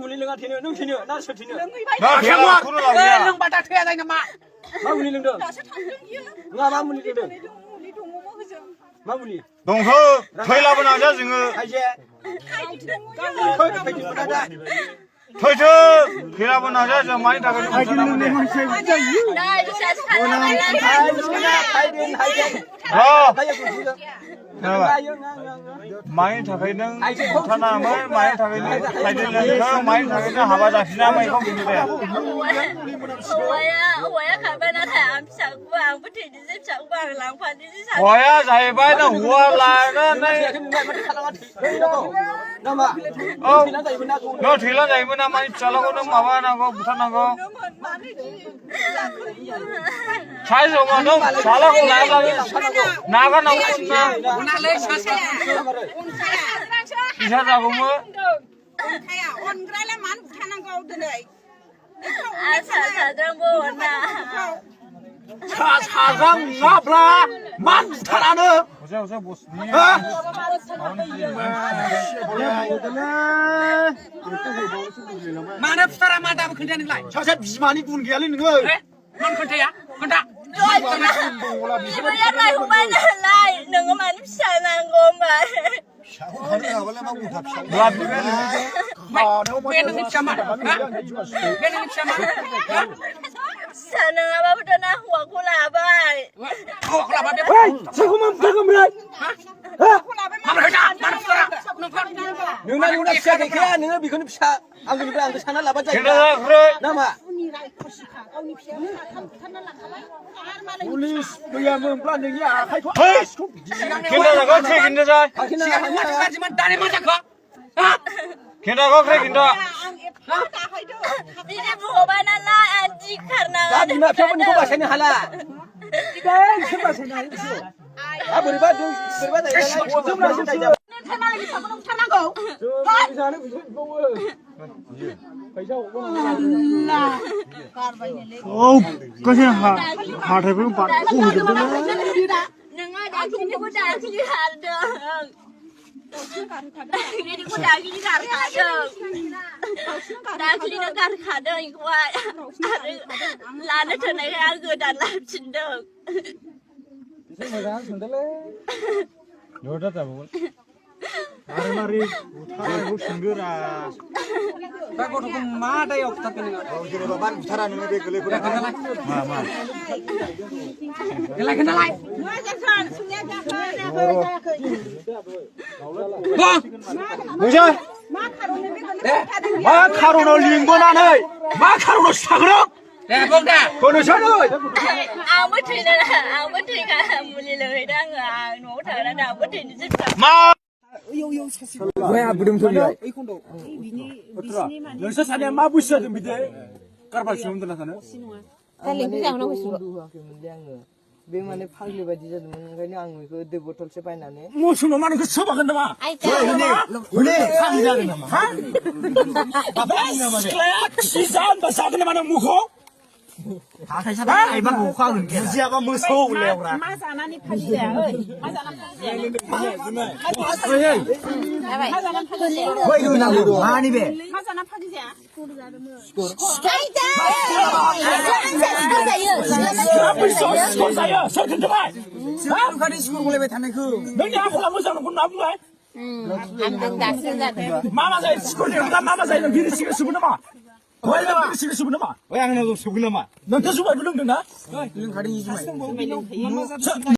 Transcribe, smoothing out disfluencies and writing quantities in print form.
मुलि लोङा थैनो नों थैनो ना सोर थैनो लोंबादा थैया जायो नामा मा मुलि लोंदों नङा मा मुलि लोंदों मा मुलि दंहो थैलाबो नाजा जोङो थैथो थैलाबो नाजा जों मानि थाखाय मानि थाखाय नों बुथारनाङामोन मानि थाखाय नों लायदों मानि थाखाय नों हाबा जाफिनामोन बेखौ बुंदो दे हौवाया खारबाय नाथाय आं फिसाखौबो आंबो थैनोसै फिसाखौबो आं लांफानोसै हौवाया जाहैबाय नों हौवा लानानै नों थैला जायोमोन ना मानि फिसालाखौ नों माबानांगौ बुथारनांगौ साइज दङ नों फिसालाखौ लायाब्ला नागारनांगौमोन ना फैसा जागौमोन साजां नङाब्ला मान बुथारानो मानो फुथारा मा दाबो खोन्थाया नोंलाय सासे बिमानि गुन गैयालै नोङो मान खोन्थाया खोन्था बिमाया लायहबाय नालाय नोङो मानो फिसा नांगौ होमबा बे नोंनि फिसामा बे नोंनि फिसामा फिसा नङाबाबोथ' ना हौवाखौ लाबाय हौवाखौ लाबा बे नोंना फिसा गैखाया नोङो बेखौनो फिसा आंनिफ्राय आंखौ सानना लाबा जायो नामा पुलिस फैयामोनब्ला नोंनि आखाइखौ खिन्थाजागौ थै खिन्थाजा दानि मा जाखो खिन्थागौ थै खिन्था बिदि बुंबाय नालाय आं जि खारनाङा दा बिमा बिफाफोरनिखौ बासायनो हाला सोर बासायनो हायो बोरैबा जायोलाय हाथायखौ होजोबदों नोङो दाखिनिखौ दाखिनि खारदों दाखिनिखौ दाखिनि खारखादों दाखिनिनो गारखादों बेखौहाय आरो लानो थोनायखाय आं गोदान लाफिनदों मोजां सोंदोंलै न'दा जाबावगोन आरो मारै बुथारनायखौ सोंगोरा दा गथ'खौ मा दायाव बुथारगोन नोङो जेनेबा मान बुथारा नोङो बे गोरलैफोरा मा खोन्थालाय मा खारनाव लिंबोनानै मा खारनाव सिथाग्रो दे बुं दे आंबो थैखा मुलि लोंहैदों आङो आं न'आव थांनानै आंबो थैनोसै मा नोंसोर सानैया मा बुस्थु जादों बिदि कारबार सिङाव दोनना थानो बे माने फाग्लि बायदि जादोंमोन ओंखायनो आं बेखौ दै बथलसो बायनानै मोसौनाव मा नोंखौ सोबागोन नामा फाग्लि जादों नामा सिख्लाया खि जागोन नामा नों मुखौ बुजियाबा मोसौ लेवरा मा जानानै फाजि जाया मा जानानै फाजि जाया गलायबाय थानायखौ नोंनि आखला मोजां नंगौ ना बुंबाय मा जायो स्कुल मा जायो बिनि सिगां सोबो नामा सिगां सोबो नामा आंनाव सोबगोन नामा नोंथ' जुमायबो लोंदों ना लोंखादों